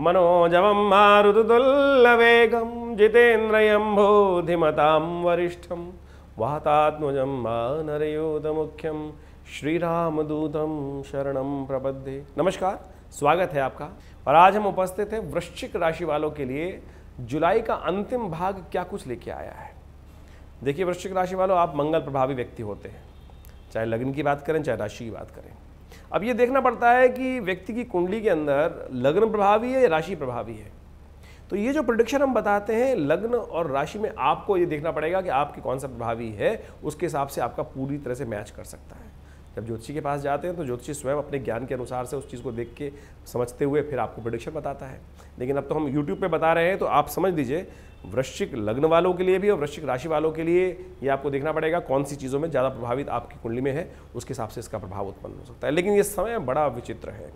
मनोजवं मारुततुल्यवेगं जितेन्द्रियं बोधिमतां वरिष्ठं वातात्मजं वानरयूथमुख्यं श्रीरामदूतं शरणं प्रपद्ये। नमस्कार, स्वागत है आपका। और आज हम उपस्थित हैं वृश्चिक राशि वालों के लिए जुलाई का अंतिम भाग क्या कुछ लेके आया है। देखिए वृश्चिक राशि वालों, आप मंगल प्रभावी व्यक्ति होते हैं, चाहे लग्न की बात करें चाहे राशि की बात करें। अब ये देखना पड़ता है कि व्यक्ति की कुंडली के अंदर लग्न प्रभावी है या राशि प्रभावी है। तो ये जो प्रेडिक्शन हम बताते हैं लग्न और राशि में, आपको ये देखना पड़ेगा कि आपके कौन सा प्रभावी है, उसके हिसाब से आपका पूरी तरह से मैच कर सकता है। जब ज्योतिषी के पास जाते हैं तो ज्योतिषी स्वयं अपने ज्ञान के अनुसार से उस चीज़ को देख के समझते हुए फिर आपको प्रेडिक्शन बताता है। लेकिन अब तो हम YouTube पे बता रहे हैं, तो आप समझ लीजिए वृश्चिक लग्न वालों के लिए भी और वृश्चिक राशि वालों के लिए ये आपको देखना पड़ेगा कौन सी चीज़ों में ज़्यादा प्रभावित आपकी कुंडली में है, उसके हिसाब से इसका प्रभाव उत्पन्न हो सकता है। लेकिन ये समय बड़ा विचित्र है।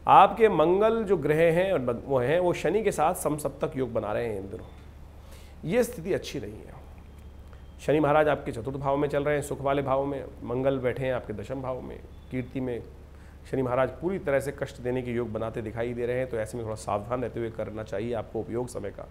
आपके मंगल जो ग्रह हैं वो शनि के साथ समसप्तक योग बना रहे हैं इन दिनों। ये स्थिति अच्छी नहीं है। शनि महाराज आपके चतुर्थ भाव में चल रहे हैं, सुख वाले भाव में। मंगल बैठे हैं आपके दशम भाव में, कीर्ति में। शनि महाराज पूरी तरह से कष्ट देने के योग बनाते दिखाई दे रहे हैं, तो ऐसे में थोड़ा सावधान रहते हुए करना चाहिए आपको उपयोग समय का।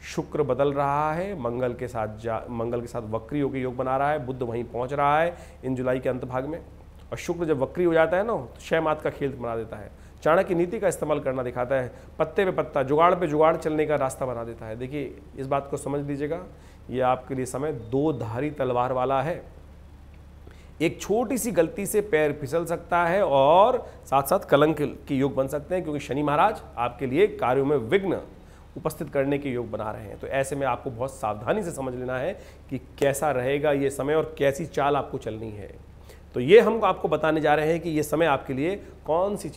शुक्र बदल रहा है, मंगल के साथ वक्री होकर योग बना रहा है। बुध वहीं पहुंच रहा है इन जुलाई के अंत भाग में। और शुक्र जब वक्री हो जाता है ना, तो 6 मात का खेल बना देता है। चाणक्य नीति का इस्तेमाल करना दिखाता है, पत्ते पे पत्ता, जुगाड़ पे जुगाड़ चलने का रास्ता बना देता है। देखिए इस बात को समझ लीजिएगा, ये आपके लिए समय 2 धारी तलवार वाला है। एक छोटी सी गलती से पैर फिसल सकता है और साथ साथ कलंक के योग बन सकते हैं, क्योंकि शनि महाराज आपके लिए कार्यों में विघ्न उपस्थित करने के योग बना रहे हैं। तो ऐसे में आपको बहुत सावधानी से समझ लेना है कि कैसा रहेगा ये समय और कैसी चाल आपको चलनी है। तो ये हम आपको बताने जा रहे हैं कि ये समय आपके लिए कौन सी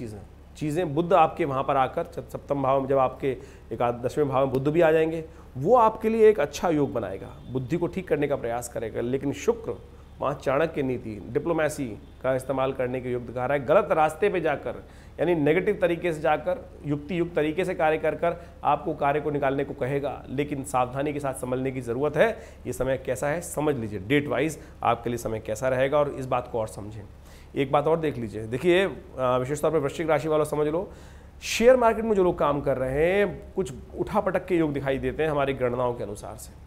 चीज़ें बुध आपके वहाँ पर आकर सप्तम भाव में, जब आपके 10वें भाव में बुध भी आ जाएंगे, वो आपके लिए एक अच्छा योग बनाएगा, बुद्धि को ठीक करने का प्रयास करेगा। लेकिन शुक्र वहाँ चाणक्य नीति, डिप्लोमेसी का इस्तेमाल करने के योग दिखा रहा है। गलत रास्ते पे जाकर, यानी नेगेटिव तरीके से जाकर युक्ति युक्त तरीके से कार्य कर आपको कार्य को निकालने को कहेगा। लेकिन सावधानी के साथ समझने की ज़रूरत है। ये समय कैसा है समझ लीजिए, डेट वाइज आपके लिए समय कैसा रहेगा, और इस बात को और समझें। एक बात और देख लीजिए, देखिए विशेष तौर पर वृश्चिक राशि वालों समझ लो, शेयर मार्केट में जो लोग काम कर रहे हैं, कुछ उठापटक के योग दिखाई देते हैं हमारी गणनाओं के अनुसार से।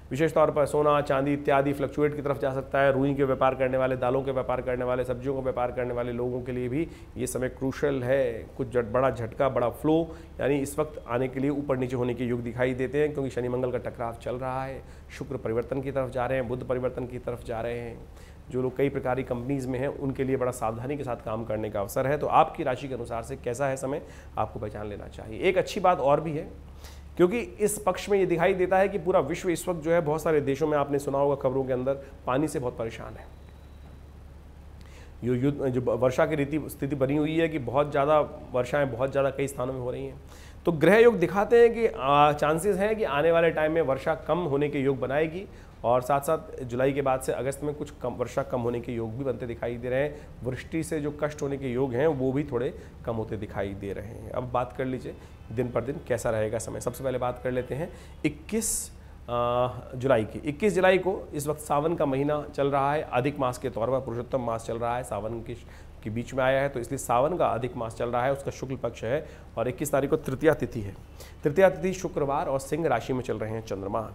विशेष तौर पर सोना चांदी इत्यादि फ्लक्चुएट की तरफ जा सकता है। रुई के व्यापार करने वाले, दालों के व्यापार करने वाले, सब्जियों का व्यापार करने वाले लोगों के लिए भी ये समय क्रूशल है। कुछ बड़ा झटका, बड़ा फ्लो, यानी इस वक्त आने के लिए ऊपर नीचे होने के योग दिखाई देते हैं, क्योंकि शनि मंगल का टकराव चल रहा है। शुक्र परिवर्तन की तरफ जा रहे हैं, बुध परिवर्तन की तरफ जा रहे हैं। जो लोग कई प्रकार की कंपनीज़ में हैं, उनके लिए बड़ा सावधानी के साथ काम करने का अवसर है। तो आपकी राशि के अनुसार से कैसा है समय, आपको पहचान लेना चाहिए। एक अच्छी बात और भी है, क्योंकि इस पक्ष में ये दिखाई देता है कि पूरा विश्व इस वक्त जो है, बहुत सारे देशों में आपने सुना होगा खबरों के अंदर, पानी से बहुत परेशान है। जो वर्षा की स्थिति बनी हुई है कि बहुत ज़्यादा वर्षाएं बहुत ज़्यादा कई स्थानों में हो रही हैं। तो ग्रह योग दिखाते हैं कि चांसेस हैं कि आने वाले टाइम में वर्षा कम होने के योग बनाएगी, और साथ साथ जुलाई के बाद से अगस्त में कुछ वर्षा कम होने के योग भी बनते दिखाई दे रहे हैं। वृष्टि से जो कष्ट होने के योग हैं वो भी थोड़े कम होते दिखाई दे रहे हैं। अब बात कर लीजिए दिन पर दिन कैसा रहेगा समय। सबसे पहले बात कर लेते हैं 21 जुलाई की। 21 जुलाई को इस वक्त सावन का महीना चल रहा है, अधिक मास के तौर पर पुरुषोत्तम मास चल रहा है, सावन के बीच में आया है, तो इसलिए सावन का अधिक मास चल रहा है, उसका शुक्ल पक्ष है। और 21 तारीख को तृतीया तिथि है। तृतीया तिथि शुक्रवार, और सिंह राशि में चल रहे हैं चंद्रमा।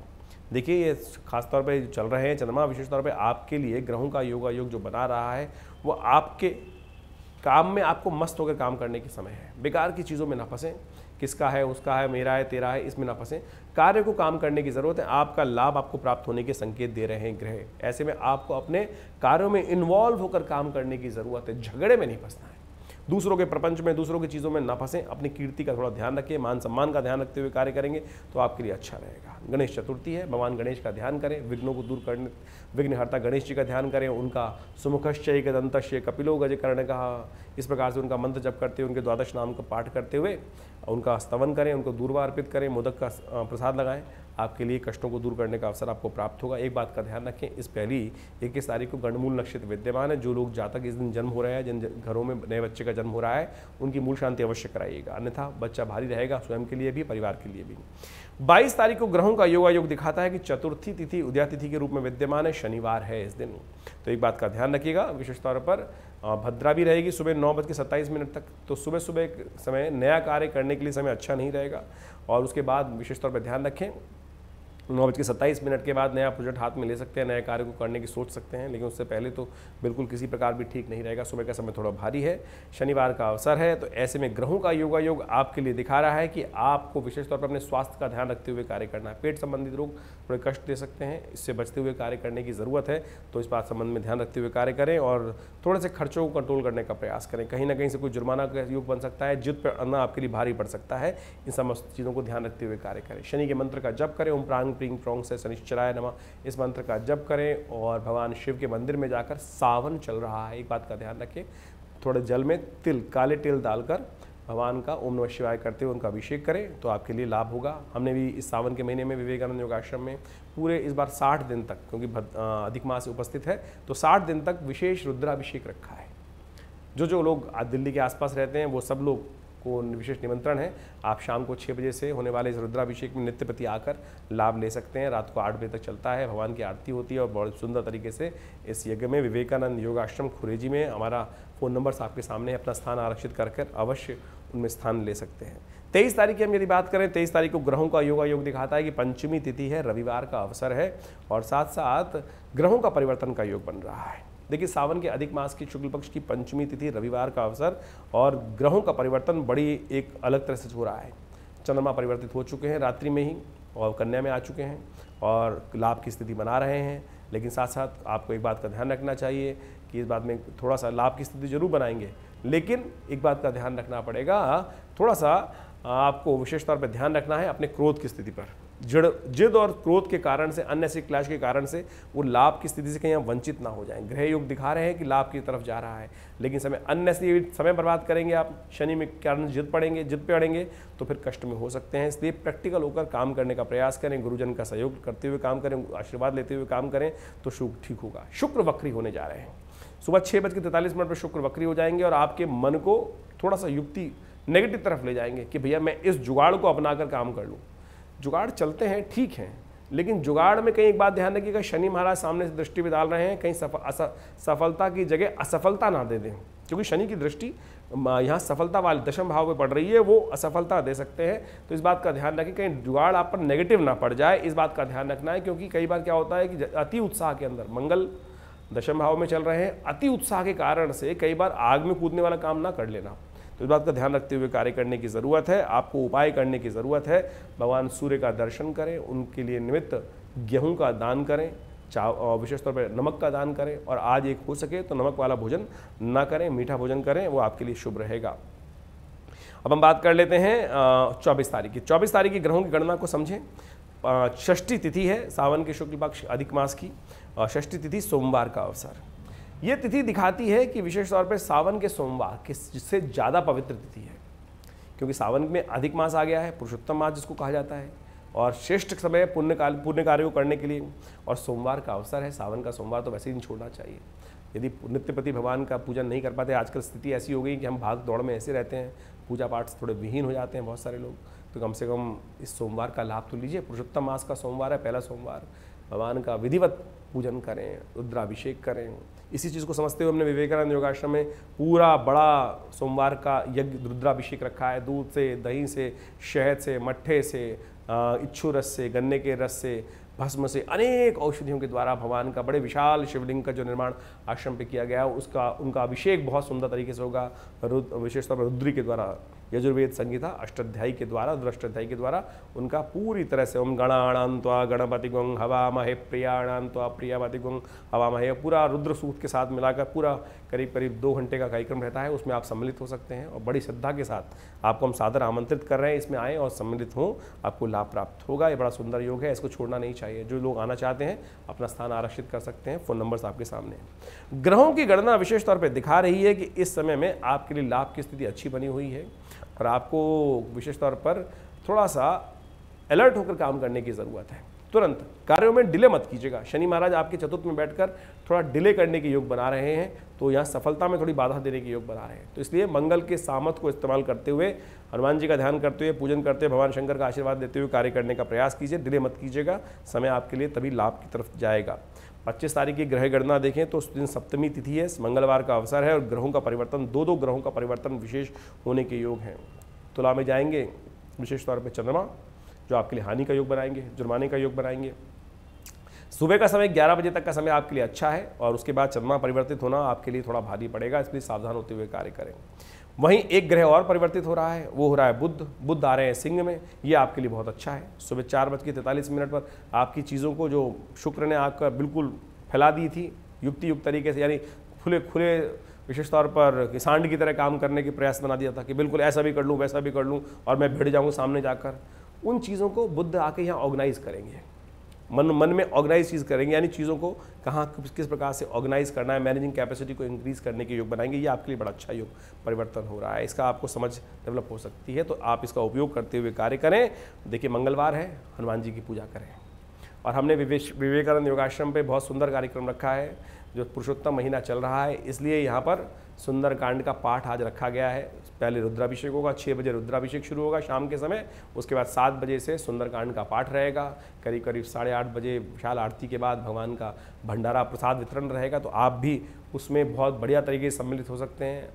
देखिए ये खासतौर पे चल रहे हैं चंद्रमा, विशेष तौर पे आपके लिए ग्रहों का योगा योग जो बना रहा है, वो आपके काम में आपको मस्त होकर काम करने के समय है। बेकार की चीज़ों में ना फंसें, किसका है उसका है, मेरा है तेरा है, इसमें ना फंसें। कार्य को काम करने की ज़रूरत है। आपका लाभ आपको प्राप्त होने के संकेत दे रहे हैं ग्रह। ऐसे में आपको अपने कार्यों में इन्वॉल्व होकर काम करने की ज़रूरत है, झगड़े में नहीं फंसना है। दूसरों के प्रपंच में, दूसरों की चीज़ों में ना फंसें। अपनी कीर्ति का थोड़ा ध्यान रखें, मान सम्मान का ध्यान रखते हुए कार्य करेंगे तो आपके लिए अच्छा रहेगा। गणेश चतुर्थी है, भगवान गणेश का ध्यान करें, विघ्नों को दूर करने, विघ्नहर्ता गणेश जी का ध्यान करें। उनका सुमुखश्चय दंतश्चय कपिलो गजकर्ण का, इस प्रकार से उनका मंत्र जप करते हुए, उनके द्वादश नाम का पाठ करते हुए उनका स्तवन करें, उनको दूर्वा अर्पित करें, मोदक का प्रसाद लगाएं। आपके लिए कष्टों को दूर करने का अवसर आपको प्राप्त होगा। एक बात का ध्यान रखें, इस पहली 21 तारीख को गणमूल नक्षत्र विद्यमान है। जो लोग जातक इस दिन जन्म हो रहे हैं, जिन घरों में नए बच्चे का जन्म हो रहा है, उनकी मूल शांति अवश्य कराइएगा, अन्यथा बच्चा भारी रहेगा, स्वयं के लिए भी परिवार के लिए भी। 22 तारीख को ग्रहों का योगायोग दिखाता है कि चतुर्थी तिथि उदया तिथि के रूप में विद्यमान है, शनिवार है इस दिन। तो एक बात का ध्यान रखिएगा, विशेष तौर पर भद्रा भी रहेगी सुबह 9:27 तक। तो सुबह सुबह समय नया कार्य करने के लिए समय अच्छा नहीं रहेगा। और उसके बाद विशेष तौर पर ध्यान रखें, 9:27 के बाद नया प्रोजेक्ट हाथ में ले सकते हैं, नए कार्य को करने की सोच सकते हैं, लेकिन उससे पहले तो बिल्कुल किसी प्रकार भी ठीक नहीं रहेगा। सुबह का समय थोड़ा भारी है, शनिवार का अवसर है, तो ऐसे में ग्रहों का योगायोग आपके लिए दिखा रहा है कि आपको विशेष तौर पर अपने स्वास्थ्य का ध्यान रखते हुए कार्य करना है। पेट संबंधित रोग थोड़े कष्ट दे सकते हैं, इससे बचते हुए कार्य करने की ज़रूरत है। तो इस बात संबंध में ध्यान रखते हुए कार्य करें और थोड़े से खर्चों को कंट्रोल करने का प्रयास करें। कहीं ना कहीं से कोई जुर्माना का योग बन सकता है, जिद पर आना आपके लिए भारी पड़ सकता है। इन समस्त चीज़ों को ध्यान रखते हुए कार्य करें। शनि के मंत्र का जप करें, ओम प्रांग प्रींग प्रोंग से शनिश्चराय नमः, इस मंत्र का जप करें। और भगवान शिव के मंदिर में जाकर, सावन चल रहा है, एक बात का ध्यान रखें, थोड़े जल में तिल, काले तिल डालकर भगवान का ओम नमः शिवाय करते हुए उनका अभिषेक करें, तो आपके लिए लाभ होगा। हमने भी इस सावन के महीने में विवेकानंद योगाश्रम में पूरे इस बार 60 दिन तक, क्योंकि अधिक मास उपस्थित है, तो 60 दिन तक विशेष रुद्राभिषेक रखा है। जो लोग दिल्ली के आसपास रहते हैं वो सब लोग को विशेष निमंत्रण है। आप शाम को 6 बजे से होने वाले इस रुद्राभिषेक में नित्य प्रति आकर लाभ ले सकते हैं। रात को 8 बजे तक चलता है, भगवान की आरती होती है और बहुत सुंदर तरीके से इस यज्ञ में विवेकानंद योगाश्रम खुरेजी में, हमारा फ़ोन नंबर्स आपके सामने, अपना स्थान आरक्षित कर अवश्य उनमें स्थान ले सकते हैं। 23 तारीख की हम यदि बात करें, 23 तारीख को ग्रहों का योग दिखाता है कि पंचमी तिथि है, रविवार का अवसर है और साथ साथ ग्रहों का परिवर्तन का योग बन रहा है। देखिए, सावन के अधिक मास की शुक्ल पक्ष की पंचमी तिथि, रविवार का अवसर और ग्रहों का परिवर्तन बड़ी एक अलग तरह से हो रहा है। चंद्रमा परिवर्तित हो चुके हैं रात्रि में ही और कन्या में आ चुके हैं और लाभ की स्थिति बना रहे हैं। लेकिन साथ साथ आपको एक बात का ध्यान रखना चाहिए कि इस बात में थोड़ा सा लाभ की स्थिति जरूर बनाएंगे, लेकिन एक बात का ध्यान रखना पड़ेगा, थोड़ा सा आपको विशेष तौर पर ध्यान रखना है अपने क्रोध की स्थिति पर। जिद और क्रोध के कारण से, अन्य से क्लैश के कारण से वो लाभ की स्थिति से कहीं आप वंचित ना हो जाएं। ग्रह योग दिखा रहे हैं कि लाभ की तरफ जा रहा है, लेकिन समय अन्य से समय बर्बाद करेंगे आप, शनि में कारण जिद पे अड़ेंगे तो फिर कष्ट में हो सकते हैं। इसलिए प्रैक्टिकल होकर काम करने का प्रयास करें, गुरुजन का सहयोग करते हुए काम करें, आशीर्वाद लेते हुए काम करें तो शुभ ठीक होगा। शुक्र वक्री होने जा रहे हैं, सुबह 6:43 पर शुक्र वक्री हो जाएंगे और आपके मन को थोड़ा सा युक्ति नेगेटिव तरफ ले जाएंगे कि भैया मैं इस जुगाड़ को अपनाकर काम कर लूँ। जुगाड़ चलते हैं, ठीक है, लेकिन जुगाड़ में कहीं एक बात ध्यान रखिएगा, शनि महाराज सामने से दृष्टि भी डाल रहे हैं, कहीं सफलता की जगह असफलता ना दे दें, क्योंकि शनि की दृष्टि यहाँ सफलता वाले दशम भाव में पड़ रही है, वो असफलता दे सकते हैं। तो इस बात का ध्यान रखें, कहीं जुगाड़ आप पर नेगेटिव ना पड़ जाए, इस बात का ध्यान रखना है। क्योंकि कई बार क्या होता है कि अति उत्साह के अंदर, मंगल दशम भाव में चल रहे हैं, अति उत्साह के कारण से कई बार आग में कूदने वाला काम ना कर लेना। तो इस बात का ध्यान रखते हुए कार्य करने की ज़रूरत है, आपको उपाय करने की ज़रूरत है। भगवान सूर्य का दर्शन करें, उनके लिए निमित्त गेहूं का दान करें, विशेष तौर पर नमक का दान करें, और आज एक हो सके तो नमक वाला भोजन ना करें, मीठा भोजन करें, वो आपके लिए शुभ रहेगा। अब हम बात कर लेते हैं 24 तारीख की। 24 तारीख की ग्रहों की गणना को समझें। षष्ठी तिथि है सावन के शुक्ल पक्ष अधिक मास की, षष्ठी तिथि सोमवार का अवसर। ये तिथि दिखाती है कि विशेष तौर पर सावन के सोमवार जिससे ज़्यादा पवित्र तिथि है, क्योंकि सावन में अधिक मास आ गया है, पुरुषोत्तम मास जिसको कहा जाता है, और श्रेष्ठ समय पुण्य कार्य को करने के लिए, और सोमवार का अवसर है। सावन का सोमवार तो वैसे ही नहीं छोड़ना चाहिए। यदि नित्यपति भगवान का पूजन नहीं कर पाते, आजकल स्थिति ऐसी हो गई कि हम भाग दौड़ में ऐसे रहते हैं, पूजा पाठ से थोड़े विहीन हो जाते हैं बहुत सारे लोग, तो कम से कम इस सोमवार का लाभ तो लीजिए। पुरुषोत्तम मास का सोमवार है, पहला सोमवार, भगवान का विधिवत पूजन करें, रुद्राभिषेक करें। इसी चीज़ को समझते हुए हमने विवेकानंद योगाश्रम में पूरा बड़ा सोमवार का यज्ञ रुद्राभिषेक रखा है। दूध से, दही से, शहद से, मट्ठे से, इच्छू रस से, गन्ने के रस से, भस्म से, अनेक औषधियों के द्वारा भगवान का बड़े विशाल शिवलिंग का जो निर्माण आश्रम पे किया गया, उनका अभिषेक बहुत सुंदर तरीके से होगा। विशेष तौर पर रुद्री के द्वारा, यजुर्वेद संहिता अष्टाध्यायी के द्वारा, रुद्राष्टाध्यायी के द्वारा उनका पूरी तरह से ओम गणाणान्त्वा गणपतिगुं हवामहे प्रियाणान्त्वा प्रियपतिगुं हवामहे, पूरा रुद्र सूक्त के साथ मिलाकर पूरा करीब करीब 2 घंटे का कार्यक्रम रहता है। उसमें आप सम्मिलित हो सकते हैं और बड़ी श्रद्धा के साथ आपको हम सादर आमंत्रित कर रहे हैं, इसमें आएँ और सम्मिलित हों, आपको लाभ प्राप्त होगा। ये बड़ा सुंदर योग है, इसको छोड़ना नहीं चाहिए। जो लोग आना चाहते हैं अपना स्थान आरक्षित कर सकते हैं, फ़ोन नंबर्स आपके सामने हैं। ग्रहों की गणना विशेष तौर पर दिखा रही है कि इस समय में आपके लिए लाभ की स्थिति अच्छी बनी हुई है और आपको विशेष तौर पर थोड़ा सा अलर्ट होकर काम करने की ज़रूरत है। तुरंत कार्यों में डिले मत कीजिएगा। शनि महाराज आपके चतुर्थ में बैठकर थोड़ा डिले करने के योग बना रहे हैं, तो यहाँ सफलता में थोड़ी बाधा देने के योग बना रहे हैं। तो इसलिए मंगल के सामर्थ्य को इस्तेमाल करते हुए, हनुमान जी का ध्यान करते हुए, पूजन करते हुए, भगवान शंकर का आशीर्वाद देते हुए कार्य करने का प्रयास कीजिए। डिले मत कीजिएगा, समय आपके लिए तभी लाभ की तरफ जाएगा। 25 तारीख की ग्रह गणना देखें तो उस दिन सप्तमी तिथि है, मंगलवार का अवसर है और ग्रहों का परिवर्तन, दो ग्रहों का परिवर्तन विशेष होने के योग हैं। तुला में जाएंगे विशेष तौर पर चंद्रमा, जो आपके लिए हानि का योग बनाएंगे, जुर्माने का योग बनाएंगे। सुबह का समय 11 बजे तक का समय आपके लिए अच्छा है और उसके बाद चंद्रमा परिवर्तित होना आपके लिए थोड़ा भारी पड़ेगा, इसलिए सावधान होते हुए कार्य करें। वहीं एक ग्रह और परिवर्तित हो रहा है, वो हो रहा है बुध आ रहे हैं सिंह में, ये आपके लिए बहुत अच्छा है। सुबह 4:43 पर आपकी चीज़ों को जो शुक्र ने आपका बिल्कुल फैला दी थी युक्त तरीके से, यानी खुले विशेष तौर पर सांड की तरह काम करने की प्रयास बना दिया था कि बिल्कुल ऐसा भी कर लूँ वैसा भी कर लूँ और मैं भिड़ जाऊँ सामने जाकर, उन चीज़ों को बुध आके यहाँ ऑर्गेनाइज करेंगे, मन में ऑर्गेनाइज चीज़ करेंगे, यानी चीज़ों को कहाँ किस प्रकार से ऑर्गेनाइज करना है, मैनेजिंग कैपेसिटी को इंक्रीज करने के योग बनाएंगे। ये आपके लिए बड़ा अच्छा योग परिवर्तन हो रहा है, इसका आपको समझ डेवलप हो सकती है, तो आप इसका उपयोग करते हुए कार्य करें। देखिए मंगलवार है, हनुमान जी की पूजा करें। और हमने विवेकानंद योगाश्रम पे बहुत सुंदर कार्यक्रम रखा है, जो पुरुषोत्तम महीना चल रहा है, इसलिए यहाँ पर सुंदर कांड का पाठ आज रखा गया है। पहले रुद्राभिषेक होगा, 6 बजे रुद्राभिषेक शुरू होगा शाम के समय, उसके बाद 7 बजे से सुंदरकांड का पाठ रहेगा। करीब 8:30 बजे विशाल आरती के बाद भगवान का भंडारा प्रसाद वितरण रहेगा, तो आप भी उसमें बहुत बढ़िया तरीके से सम्मिलित हो सकते हैं।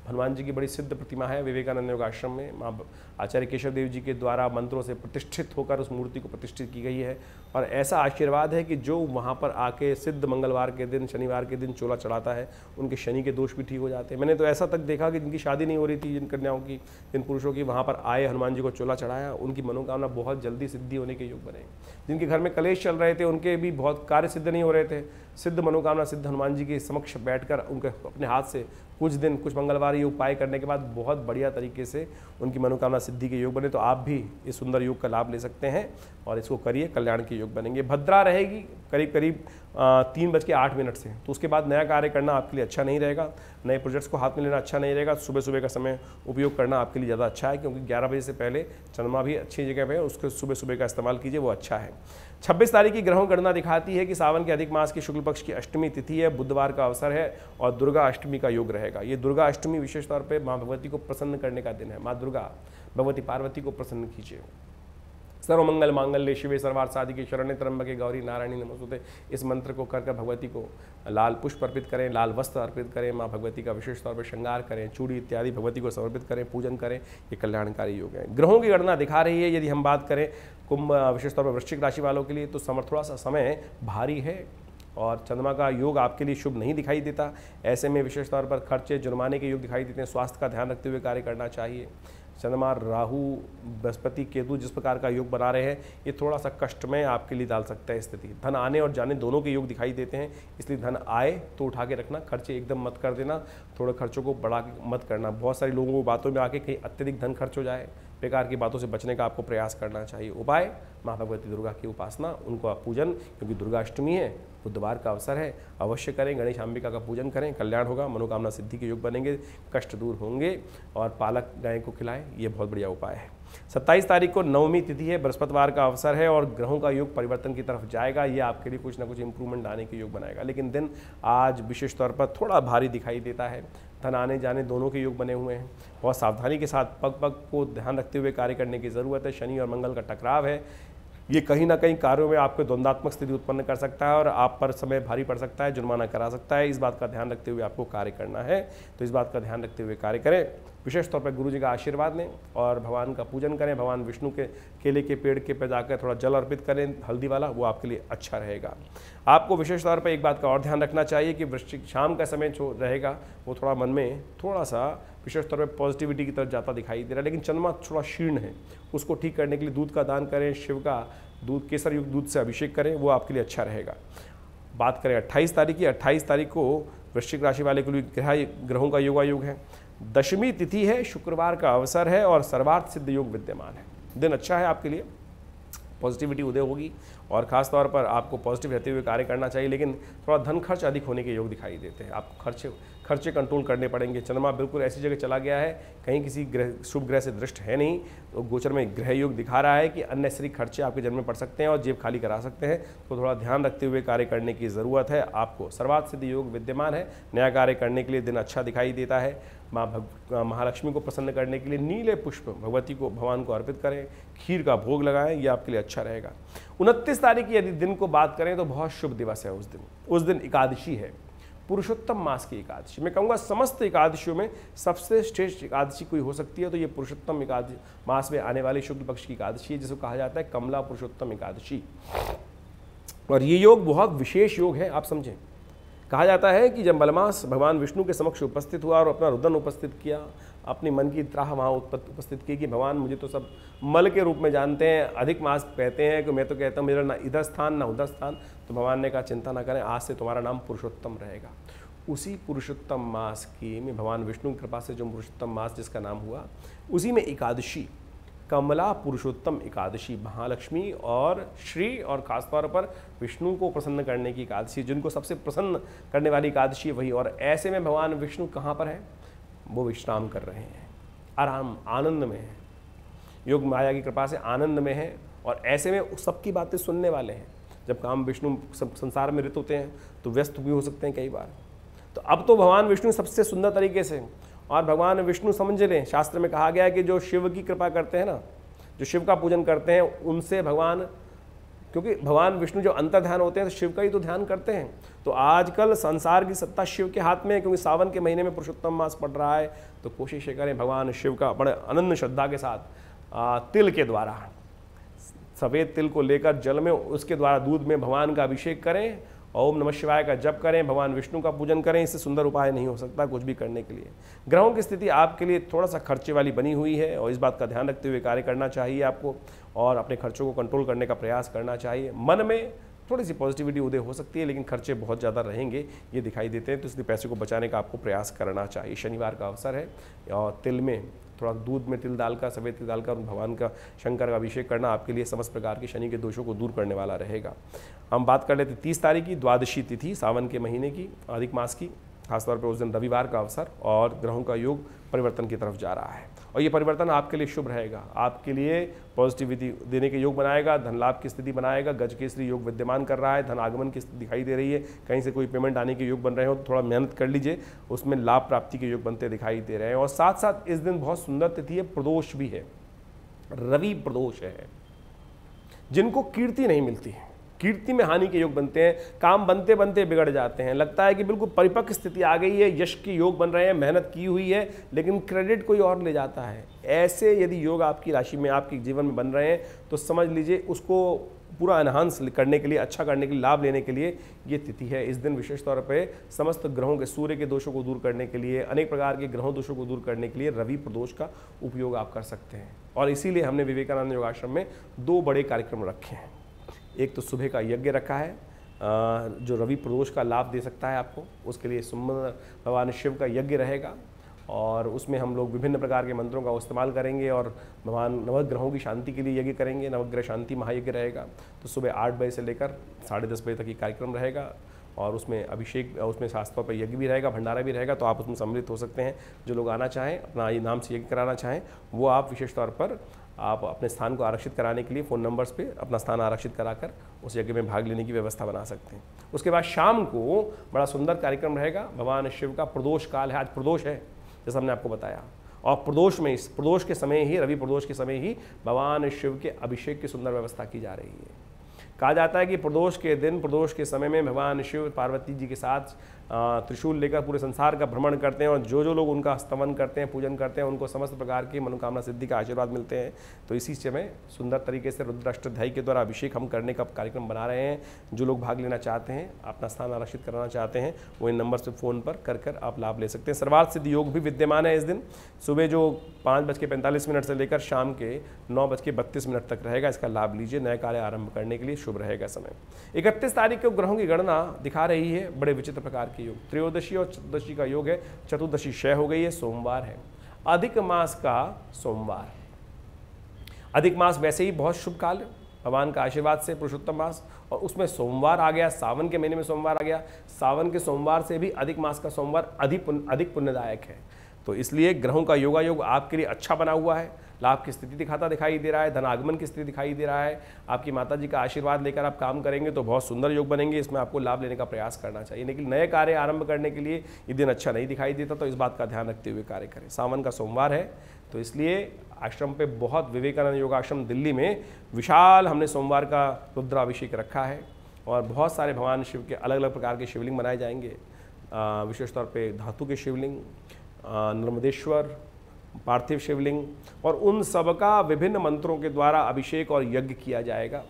हनुमान जी की बड़ी सिद्ध प्रतिमा है विवेकानंद योगाश्रम में, माँ आचार्य केशव देव जी के द्वारा मंत्रों से प्रतिष्ठित होकर उस मूर्ति को प्रतिष्ठित की गई है। और ऐसा आशीर्वाद है कि जो वहाँ पर आके सिद्ध मंगलवार के दिन, शनिवार के दिन चोला चढ़ाता है, उनके शनि के दोष भी ठीक हो जाते हैं। मैंने तो ऐसा तक देखा कि जिनकी शादी नहीं हो रही थी, जिन कन्याओं की, जिन पुरुषों की, वहाँ पर आए हनुमान जी को चोला चढ़ाया, उनकी मनोकामना बहुत जल्दी सिद्धि होने के योग बने। जिनके घर में कलेश चल रहे थे, उनके भी बहुत कार्य सिद्ध नहीं हो रहे थे, सिद्ध मनोकामना सिद्ध हनुमान जी के समक्ष बैठकर उनके अपने हाथ से कुछ मंगलवार ये उपाय करने के बाद बहुत बढ़िया तरीके से उनकी मनोकामना सिद्धि के योग बने। तो आप भी इस सुंदर योग का लाभ ले सकते हैं और इसको करिए, कल्याण के योग बनेंगे। भद्रा रहेगी करीब 3:08 से, तो उसके बाद नया कार्य करना आपके लिए अच्छा नहीं रहेगा, नए प्रोजेक्ट्स को हाथ में लेना अच्छा नहीं रहेगा। सुबह का समय उपयोग करना आपके लिए ज़्यादा अच्छा है, क्योंकि 11 बजे से पहले चंद्रमा भी अच्छी जगह पे है, उसको सुबह का इस्तेमाल कीजिए, वो अच्छा है। 26 तारीख की ग्रहों गणना दिखाती है कि सावन के अधिक मास की शुक्ल पक्ष की अष्टमी तिथि है, बुधवार का अवसर है और दुर्गा अष्टमी का योग रहेगा। ये दुर्गा अष्टमी विशेष तौर पर माँ भगवती को प्रसन्न करने का दिन है। माँ दुर्गा भगवती पार्वती को प्रसन्न कीजिए। सर्वमंगल मांगल्ये शिवे सर्वार्थ साधिके शरण्ये त्र्यंबके गौरी नारायणी नमोस्तुते, इस मंत्र को कर भगवती को लाल पुष्प अर्पित करें, लाल वस्त्र अर्पित करें, माँ भगवती का विशेष तौर पर श्रृंगार करें, चूड़ी इत्यादि भगवती को समर्पित करें, पूजन करें, ये कल्याणकारी योग है। ग्रहों की गणना दिखा रही है, यदि हम बात करें कुंभ विशेष तौर पर वृश्चिक राशि वालों के लिए, तो थोड़ा सा समय भारी है और चंद्रमा का योग आपके लिए शुभ नहीं दिखाई देता। ऐसे में विशेष तौर पर खर्चे, जुर्माने के योग दिखाई देते हैं। स्वास्थ्य का ध्यान रखते हुए कार्य करना चाहिए। चंद्रमा, राहु, बृहस्पति, केतु जिस प्रकार का योग बना रहे हैं, ये थोड़ा सा कष्ट में आपके लिए डाल सकता है स्थिति। धन आने और जाने दोनों के योग दिखाई देते हैं, इसलिए धन आए तो उठा के रखना, खर्चे एकदम मत कर देना, थोड़े खर्चों को बढ़ा के मत करना। बहुत सारे लोगों को बातों में आके कहीं अत्यधिक धन खर्च हो जाए, बेकार की बातों से बचने का आपको प्रयास करना चाहिए। उपाय माँ भगवती दुर्गा की उपासना, उनको आप पूजन, क्योंकि दुर्गा अष्टमी है, बुधवार का अवसर है, अवश्य करें। गणेश अंबिका का पूजन करें, कल्याण होगा, मनोकामना सिद्धि के योग बनेंगे, कष्ट दूर होंगे और पालक गाय को खिलाएं, ये बहुत बढ़िया उपाय है। 27 तारीख को नवमी तिथि है, बृहस्पतिवार का अवसर है और ग्रहों का योग परिवर्तन की तरफ जाएगा। ये आपके लिए कुछ ना कुछ इंप्रूवमेंट आने के योग बनाएगा, लेकिन दिन आज विशेष तौर पर थोड़ा भारी दिखाई देता है। धन आने जाने दोनों के योग बने हुए हैं, बहुत सावधानी के साथ पग को ध्यान रखते हुए कार्य करने की ज़रूरत है। शनि और मंगल का टकराव है, ये कहीं ना कहीं कार्यों में आपको द्वंद्वात्मक स्थिति उत्पन्न कर सकता है और आप पर समय भारी पड़ सकता है, जुर्माना करा सकता है। इस बात का ध्यान रखते हुए आपको कार्य करना है, तो इस बात का ध्यान रखते हुए कार्य करें। विशेष तौर पर गुरु जी का आशीर्वाद लें और भगवान का पूजन करें। भगवान विष्णु के केले के पेड़ के पे जाकर थोड़ा जल अर्पित करें, हल्दी वाला, वो आपके लिए अच्छा रहेगा। आपको विशेष तौर पर एक बात का और ध्यान रखना चाहिए कि वृश्चिक शाम का समय जो रहेगा वो थोड़ा मन में थोड़ा सा विशेष तौर पर पॉजिटिविटी की तरफ जाता दिखाई दे रहा है, लेकिन चंद्रमा थोड़ा क्षीण है, उसको ठीक करने के लिए दूध का दान करें, शिव का दूध, केसर युक्त दूध से अभिषेक करें, वो आपके लिए अच्छा रहेगा। बात करें 28 तारीख की, 28 तारीख को वृश्चिक राशि वाले के लिए ग्रहों का योगायोग है। दशमी तिथि है, शुक्रवार का अवसर है और सर्वार्थ सिद्ध योग विद्यमान है। दिन अच्छा है आपके लिए, पॉजिटिविटी उदय होगी और ख़ास तौर पर आपको पॉजिटिव रहते हुए कार्य करना चाहिए, लेकिन थोड़ा धन खर्च अधिक होने के योग दिखाई देते हैं। आपको खर्चे कंट्रोल करने पड़ेंगे। चंद्रमा बिल्कुल ऐसी जगह चला गया है, कहीं किसी ग्रह शुभ ग्रह से दृष्ट है नहीं, तो गोचर में ग्रह योग दिखा रहा है कि अननेसरी खर्चे आपके जन्म में पड़ सकते हैं और जेब खाली करा सकते हैं। तो थोड़ा ध्यान रखते हुए कार्य करने की ज़रूरत है आपको। सर्वार्थ सिद्धि योग विद्यमान है, नया कार्य करने के लिए दिन अच्छा दिखाई देता है। माँ महालक्ष्मी को प्रसन्न करने के लिए नीले पुष्प भगवती को भगवान को अर्पित करें, खीर का भोग लगाएं, ये आपके लिए अच्छा रहेगा। 29 तारीख की यदि दिन को बात करें तो बहुत शुभ दिवस है। उस दिन एकादशी है, पुरुषोत्तम मास की एकादशी। मैं कहूँगा समस्त एकादशियों में सबसे श्रेष्ठ एकादशी कोई हो सकती है तो ये पुरुषोत्तम एकादशी मास में आने वाली शुक्ल पक्ष की एकादशी है, जिसको कहा जाता है कमला पुरुषोत्तम एकादशी। और ये योग बहुत विशेष योग है, आप समझें। कहा जाता है कि जब मलमास भगवान विष्णु के समक्ष उपस्थित हुआ और अपना रुदन उपस्थित किया, अपनी मन की त्राह वहाँ उपस्थित की कि भगवान मुझे तो सब मल के रूप में जानते हैं, अधिक मास कहते हैं कि मैं तो कहता हूँ मेरा ना इधर स्थान ना उधर स्थान। तो भगवान ने कहा चिंता ना करें, आज से तुम्हारा नाम पुरुषोत्तम रहेगा। उसी पुरुषोत्तम मास की में भगवान विष्णु की कृपा से जो पुरुषोत्तम मास जिसका नाम हुआ, उसी में एकादशी कमला पुरुषोत्तम एकादशी, महालक्ष्मी और श्री और खासतौर पर विष्णु को प्रसन्न करने की एकादशी, जिनको सबसे प्रसन्न करने वाली एकादशी वही। और ऐसे में भगवान विष्णु कहाँ पर हैं? वो विश्राम कर रहे हैं, आराम आनंद में है, योग माया की कृपा से आनंद में है। और ऐसे में सबकी बातें सुनने वाले हैं। जब काम विष्णु संसार में रित होते हैं तो व्यस्त भी हो सकते हैं कई बार। तो अब तो भगवान विष्णु सबसे सुंदर तरीके से, और भगवान विष्णु समझ लें, शास्त्र में कहा गया है कि जो शिव की कृपा करते हैं ना, जो शिव का पूजन करते हैं, उनसे भगवान, क्योंकि भगवान विष्णु जो अंतर ध्यान होते हैं तो शिव का ही तो ध्यान करते हैं। तो आजकल संसार की सत्ता शिव के हाथ में है, क्योंकि सावन के महीने में पुरुषोत्तम मास पड़ रहा है। तो कोशिश ये करें भगवान शिव का बड़े अनन्य श्रद्धा के साथ तिल के द्वारा, सफ़ेद तिल को लेकर जल में, उसके द्वारा दूध में भगवान का अभिषेक करें, ओम नमः शिवाय का जप करें, भगवान विष्णु का पूजन करें। इससे सुंदर उपाय नहीं हो सकता कुछ भी करने के लिए। ग्रहों की स्थिति आपके लिए थोड़ा सा खर्चे वाली बनी हुई है और इस बात का ध्यान रखते हुए कार्य करना चाहिए आपको, और अपने खर्चों को कंट्रोल करने का प्रयास करना चाहिए। मन में थोड़ी सी पॉजिटिविटी उदय हो सकती है, लेकिन खर्चे बहुत ज़्यादा रहेंगे ये दिखाई देते हैं, तो इसलिए पैसे को बचाने का आपको प्रयास करना चाहिए। शनिवार का अवसर है और तिल में थोड़ा दूध में तिल डालकर, सफ़ेद तिल डालकर भगवान का, शंकर का अभिषेक करना आपके लिए समस्त प्रकार के शनि के दोषों को दूर करने वाला रहेगा। हम बात कर लेते 30 तारीख की, द्वादशी तिथि सावन के महीने की, अधिक मास की, खासतौर पर उस दिन रविवार का अवसर, और ग्रहों का योग परिवर्तन की तरफ जा रहा है और ये परिवर्तन आपके लिए शुभ रहेगा, आपके लिए पॉजिटिविटी देने के योग बनाएगा, धन लाभ की स्थिति बनाएगा। गज केसरी योग विद्यमान कर रहा है, धन आगमन की स्थिति दिखाई दे रही है। कहीं से कोई पेमेंट आने के योग बन रहे हो तो थोड़ा मेहनत कर लीजिए, उसमें लाभ प्राप्ति के योग बनते दिखाई दे रहे हैं। और साथ साथ इस दिन बहुत सुंदर तिथि है, प्रदोष भी है, रवि प्रदोष है। जिनको कीर्ति नहीं मिलती है, कीर्ति में हानि के योग बनते हैं, काम बनते बनते बिगड़ जाते हैं, लगता है कि बिल्कुल परिपक्व स्थिति आ गई है, यश के योग बन रहे हैं, मेहनत की हुई है, लेकिन क्रेडिट कोई और ले जाता है। ऐसे यदि योग आपकी राशि में, आपके जीवन में बन रहे हैं तो समझ लीजिए उसको पूरा एनहांस करने के लिए, अच्छा करने के लिए, लाभ लेने के लिए ये तिथि है। इस दिन विशेष तौर पे समस्त ग्रहों के, सूर्य के दोषों को दूर करने के लिए, अनेक प्रकार के ग्रहों दोषों को दूर करने के लिए रवि प्रदोष का उपयोग आप कर सकते हैं। और इसीलिए हमने विवेकानंद योगाश्रम में 2 बड़े कार्यक्रम रखे हैं। एक तो सुबह का यज्ञ रखा है जो रवि प्रदोष का लाभ दे सकता है आपको, उसके लिए सुंदर भगवान शिव का यज्ञ रहेगा और उसमें हम लोग विभिन्न प्रकार के मंत्रों का इस्तेमाल करेंगे और भगवान नवग्रहों की शांति के लिए यज्ञ करेंगे। नवग्रह शांति महायज्ञ रहेगा। तो सुबह 8 बजे से लेकर 10:30 बजे तक ये कार्यक्रम रहेगा और उसमें अभिषेक, उसमें शास्त्रों पर यज्ञ भी रहेगा, भंडारा भी रहेगा। तो आप उसमें सम्मिलित हो सकते हैं। जो लोग आना चाहें, अपना ये नाम से यज्ञ कराना चाहें, वो आप विशेष तौर पर आप अपने स्थान को आरक्षित कराने के लिए फ़ोन नंबर्स पे अपना स्थान आरक्षित कराकर उस यज्ञ में भाग लेने की व्यवस्था बना सकते हैं। उसके बाद शाम को बड़ा सुंदर कार्यक्रम रहेगा। भगवान शिव का प्रदोष काल है, आज प्रदोष है जैसा हमने आपको बताया, और प्रदोष में, इस प्रदोष के समय ही, रवि प्रदोष के समय ही भगवान शिव के अभिषेक की सुंदर व्यवस्था की जा रही है। कहा जाता है कि प्रदोष के दिन, प्रदोष के समय में भगवान शिव पार्वती जी के साथ त्रिशूल लेकर पूरे संसार का भ्रमण करते हैं और जो जो लोग उनका स्तवन करते हैं, पूजन करते हैं, उनको समस्त प्रकार की मनोकामना सिद्धि का आशीर्वाद मिलते हैं। तो इसी समय सुंदर तरीके से रुद्राष्टध्यायी के द्वारा अभिषेक हम करने का कार्यक्रम बना रहे हैं। जो लोग भाग लेना चाहते हैं, अपना स्थान आरक्षित कराना चाहते हैं, वो इन नंबर से फ़ोन पर कर आप लाभ ले सकते हैं। सर्वार्थ सिद्धि योग भी विद्यमान है इस दिन। सुबह जो 5:45 से लेकर शाम के 9:32 तक रहेगा, इसका लाभ लीजिए। नए कार्य आरंभ करने के लिए शुभ रहेगा समय। 31 तारीख को ग्रहों की गणना दिखा रही है बड़े विचित्र प्रकार के योग। त्रयोदशी और चतुर्दशी का योग है। चतुर्दशी क्षय हो गई है, सोमवार है, अधिक मास का सोमवार। अधिक मास वैसे ही बहुत शुभ काल है, भगवान का आशीर्वाद से पुरुषोत्तम मास, और उसमें सोमवार आ गया, सावन के महीने में सोमवार आ गया। सावन के सोमवार से भी अधिक मास का सोमवार अधिक पुण्यदायक है। तो इसलिए ग्रहों का योगा योग आपके लिए अच्छा बना हुआ है। लाभ की स्थिति दिखाई दे रहा है, धनागमन की स्थिति दिखाई दे रहा है। आपकी माता जी का आशीर्वाद लेकर आप काम करेंगे तो बहुत सुंदर योग बनेंगे। इसमें आपको लाभ लेने का प्रयास करना चाहिए, लेकिन नए कार्य आरंभ करने के लिए ये दिन अच्छा नहीं दिखाई देता, तो इस बात का ध्यान रखते हुए कार्य करें। सावन का सोमवार है, तो इसलिए आश्रम पे बहुत, विवेकानंद योगाश्रम दिल्ली में विशाल हमने सोमवार का रुद्राभिषेक रखा है, और बहुत सारे भगवान शिव के अलग अलग प्रकार के शिवलिंग बनाए जाएंगे। विशेष तौर पे धातु के शिवलिंग, नर्मदेश्वर, पार्थिव शिवलिंग, और उन सब का विभिन्न मंत्रों के द्वारा अभिषेक और यज्ञ किया जाएगा।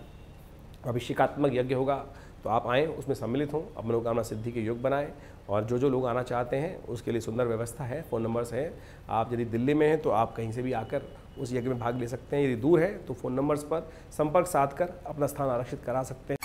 अभिषेकात्मक यज्ञ होगा, तो आप आएँ, उसमें सम्मिलित हों, अब मनोकामना सिद्धि के योग बनाएं। और जो लोग आना चाहते हैं उसके लिए सुंदर व्यवस्था है, फ़ोन नंबर्स हैं। आप यदि दिल्ली में हैं तो आप कहीं से भी आकर उस यज्ञ में भाग ले सकते हैं। यदि दूर है तो फ़ोन नंबर्स पर संपर्क साध कर अपना स्थान आरक्षित करा सकते हैं।